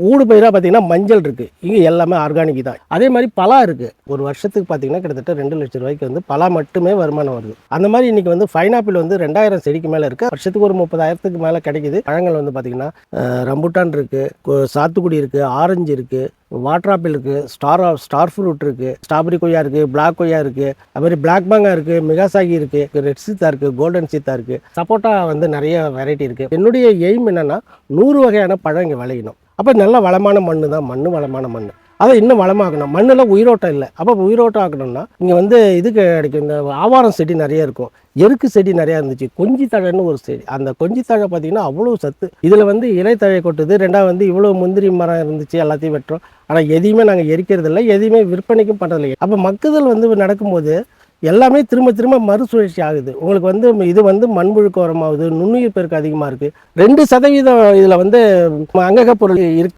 ஊடு பயிராக பார்த்தீங்கன்னா மஞ்சள் இருக்குது, இங்கே எல்லாமே ஆர்கானிக் தான். அதே மாதிரி பலா இருக்குது. ஒரு வருஷத்துக்கு பார்த்தீங்கன்னா கிட்டத்தட்ட 2 லட்சம் ரூபாய்க்கு வந்து பலா மட்டுமே வருமானம் வருது. அந்த மாதிரி இன்றைக்கி வந்து பைனாப்பிள் வந்து 2000 செடிக்கு மேலே இருக்குது. வருஷத்துக்கு ஒரு 30,000க்கு மேலே கிடைக்குது. பழங்கள் வந்து பார்த்திங்கன்னா ரம்புட்டான் இருக்குது, சாத்துக்குடி இருக்குது, ஆரஞ்சு இருக்குது, வாட்டர் ஆப்பிள் இருக்குது, ஸ்டார் ஃப்ரூட் இருக்குது, ஸ்ட்ராபெரி கொய்யா இருக்குது, பிளாக் கொய்யா இருக்குது, அது மாதிரி பிளாக் மாங்கா இருக்குது, மிகாசாகி இருக்குது, ரெட் சீத்தா இருக்குது, கோல்டன் சீத்தா இருக்குது, சப்போட்டா வந்து நிறைய வெரைட்டி இருக்குது. என்னுடைய எய்ம் என்னென்னா 100 வகையான பழம் இங்கே விளையணும். அப்போ நல்ல வளமான மண் தான், வளமான மண். அதை இன்னும் வளமாக்கணும். மண்ணில் உயிரோட்டம் இல்லை. அப்போ உயிரோட்டம் ஆக்கணும்னா இங்கே வந்து இது கிடைக்கும். இந்த ஆவாரம் செடி நிறைய இருக்கும், எருக்கு செடி நிறையா இருந்துச்சு, கொஞ்சித்தழைன்னு ஒரு செடி. அந்த கொஞ்சித்தழை பார்த்தீங்கன்னா அவ்வளோ சத்து. இதில் வந்து இலைத்தழை கொட்டுது. ரெண்டாவது வந்து இவ்வளோ முந்திரி மரம் இருந்துச்சு, எல்லாத்தையும் வெட்டுறோம். ஆனால் எதையுமே நாங்கள் எரிக்கிறதில்லை, எதையுமே விற்பனைக்கும் பண்ணுறதில்லை. அப்போ மக்குதல் வந்து நடக்கும்போது எல்லாமே திரும்ப திரும்ப மறுசுழற்சி ஆகுது. உங்களுக்கு வந்து இது வந்து மண்புழுக்கு உரமாகுது, நுண்ணுயிர் பெருக்கு அதிகமாக இருக்குது. 2% இதில் வந்து அங்கக பொருள் இருக்கு.